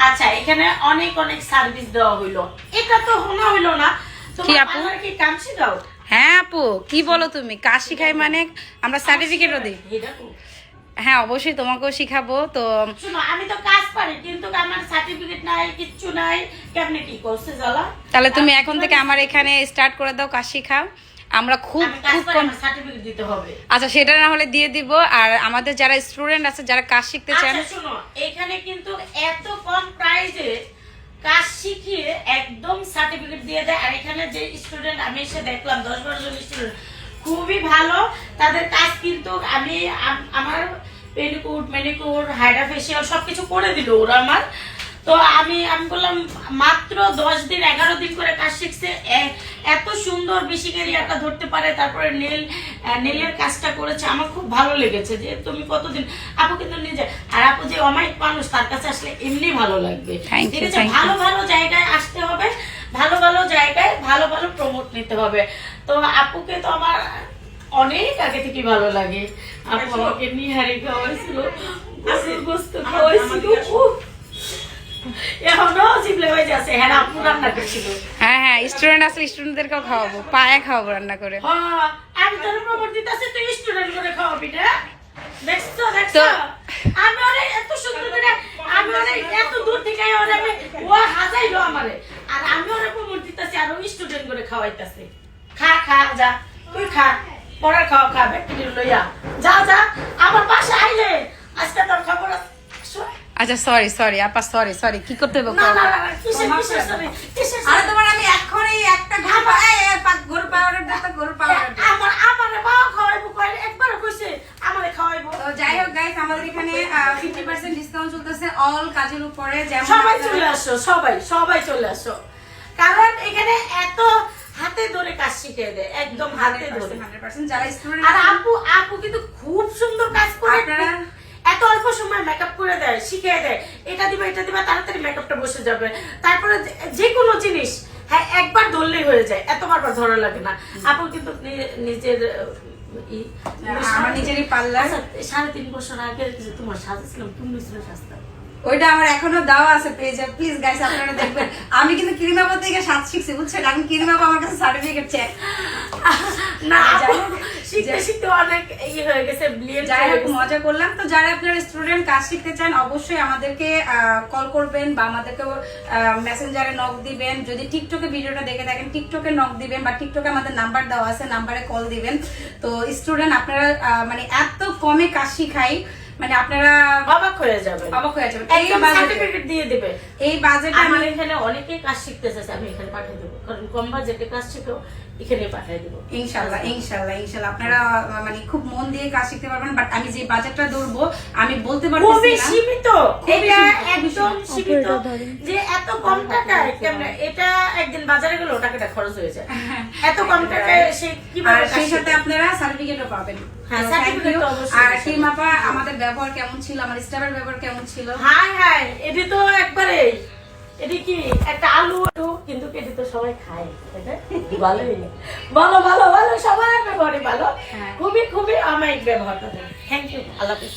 আচ্ছা, এখানে অনেক অনেক সার্ভিস দেওয়া হইলো, এটা তো শোনা হইলো না। কি আপু? কি কাম শিখাও? হ্যাঁ আপু, কি বলো তুমি? কাজ শিখাই মানে আমরা সার্টিফিকেটও দিই। হ্যাঁ অবশ্যই, তোমাকেও শিখাবো। তো শোনো, আমি তো কাজ পারি কিন্তু আমার সার্টিফিকেট নাই, কিচ্ছু নাই, কেমনে কি করছে জ্বালা। তাহলে তুমি এখন থেকে আমার এখানে স্টার্ট করে দাও, কাজ শিখাও। আমরা খুব খুব কম সার্টিফিকেট দিতে হবে। আচ্ছা, সেটা না হলে দিয়ে দিব। আর আমাদের যারা স্টুডেন্ট আছে, যারা কাজ শিখতে চান, আচ্ছা শোনো, এখানে কিন্তু এত কম প্রাইসে কাজ শিখিয়ে একদম সার্টিফিকেট দিয়ে দেয়। আর এখানে যে স্টুডেন্ট আমি এসে দেখলাম 10-12 জন স্টুডেন্ট, খুবই ভালো তাদের কাজ। কিন্তু আমি আমার পেডিকিউর, ম্যানিকিউর, হাইড্রা ফেশিয়াল সবকিছু করে দিল ওরা আমার। তো আমি বললাম মাত্র 10 দিন 11 দিন করে কাজ শিখছে, এত সুন্দর বেসিকের একটা ধরতে পারে। তারপরে নেলের কাজটা করেছে, আমার খুব ভালো লেগেছে। যে তুমি কতদিন, আপু কিন্তু নিজে, আর আপু যে অমায়িক মানুষ, তার কাছে আসলে এমনি ভালো লাগবে। ঠিক আছে, ভালো ভালো জায়গায় আসতে হবে, ভালো ভালো জায়গায় ভালো ভালো প্রমোট নিতে হবে। তো আপুকে তো আমার অনেক আগে থেকে ভালো লাগে। আপু আমাকে নিহারি খাওয়াইছিল, গোস্ত খাওয়াইছিল, হ্যাঁ হ্যাঁ, স্টুডেন্ট আসলে স্টুডেন্টদেরকেও খাওয়াবো, পায়ে খাওয়াবো রান্না করে। আমি তোর প্রমোট দিতেছি, তুই স্টুডেন্ট করে খাওয়াবি না? দেখছো দেখছো, আমি ওরে এত সুন্দর করে, আমি ওরে এত দূর থেকে ওরে আমি ও হাজাইলো আমারে, আর আমি ওরে প্রমোট দিতেছি আর ও স্টুডেন্ট করে খাওয়াইতাছে। খা খা যা, তুই খা, পরে খাওয়া খা, ব্যক্তি লইয়া যা যা। আমার পাশে আইলে আজকে তোর খবর আছে। আচ্ছা সরি সরি আপা, সরি সরি, কি করতে হবে? না না না, কিসের কিসের সরি, কিসের আরে তোমার আমি এখনই একটা গরু পাউডার দাও, গরু পাউডার আমারে বাবা খাওয়াইবো, কয় একবার কইছে আমারে খাওয়াইবো। তো যাই হোক গাইস, আমাদের এখানে 50% ডিসকাউন্ট চলতেছে অল কাজের উপরে। যেমন সবাই চলে আসো, সবাই সবাই চলে আসো, কারণ এখানে এত হাতে ধরে কাজ শিখিয়ে দেয়, একদম হাতে ধরে 100% যারা স্টুডেন্ট। আর আপু কিন্তু খুব সুন্দর কাজ করে। আপনারা এত অল্প সময় মেকআপ করে দেয়, শিখিয়ে দেয়, এটা দিবা এটা দিবা, তাড়াতাড়ি মেকআপটা বসে যাবে। তারপরে যে কোনো জিনিস হ্যাঁ একবার ধরলেই হয়ে যায়, এত বারবার ধরা লাগে না। আপু কিন্তু নিজের আমার নিজেরই পার্লার। 3.5 বছর আগে যে তোমার সাজাছিলাম, তুমি ছিল সাজতা, ওইটা আমার এখনো দেওয়া আছে পেজে, প্লিজ গাইস আপনারা দেখবেন। আমি কিন্তু ক্রিমাপা থেকে সাজ শিখছি, বুঝছেন? এখন ক্রিমাপা আমার কাছে সার্টিফিকেট চেক না, শিখতে শিখতে অনেক ইয়ে হয়ে গেছে, ব্লিয়েন্ড। যাই হোক, মজা করলাম। তো যারা আপনারা স্টুডেন্ট কাজ শিখতে চান, অবশ্যই আমাদেরকে কল করবেন বা আমাদেরকে মেসেঞ্জারে নক দিবেন। যদি টিকটকে ভিডিওটা দেখে থাকেন, টিকটকে নক দিবেন, বা টিকটকে আমাদের নাম্বার দেওয়া আছে, নাম্বারে কল দিবেন। তো স্টুডেন্ট আপনারা মানে এত কমে কাজ শিখাই, মানে আপনারা অবাক হয়ে যাবেন, অবাক হয়ে যাবেন। এই সার্টিফিকেট দিয়ে দিবে। এই বাজেট আমার এখানে অনেকেই কাজ শিখতে চাইছে, আমি এখানে পাঠিয়ে দেবো, কারণ কম বাজেটে কাজ শিখো, এখানে পাঠিয়ে দেবো ইনশাআল্লাহ ইনশাআল্লাহ ইনশাআল্লাহ। আপনারা মানে খুব মন দিয়ে কাজ শিখতে পারবেন। বাট আমি যে বাজেটটা ধরবো আমি বলতে পারছি খুবই না, সীমিত, এটা একদম সীমিত, যে এত কম টাকায় কেমনে এটা একদিন বাজারে গেলে টাকাটা খরচ হয়ে যায়। এত কম টাকায় সে কিভাবে, আর সেই সাথে আপনারা সার্টিফিকেটও পাবেন। হ্যাঁ, সার্টিফিকেট তো অবশ্যই। আর টিমাপা আমাদের ব্যবহার কেমন ছিল, আমার স্টাফের ব্যবহার কেমন ছিল? হাই হাই, এটি তো একবারে, এটি কি একটা আলু, কিন্তু এটি তো সবাই খায়, ভালোই, ভালো ভালো ভালো, সবার ব্যবহারই ভালো, খুবই খুবই অমায়িক ব্যবহার করে। থ্যাংক ইউ, আল্লাহ হাফেজ।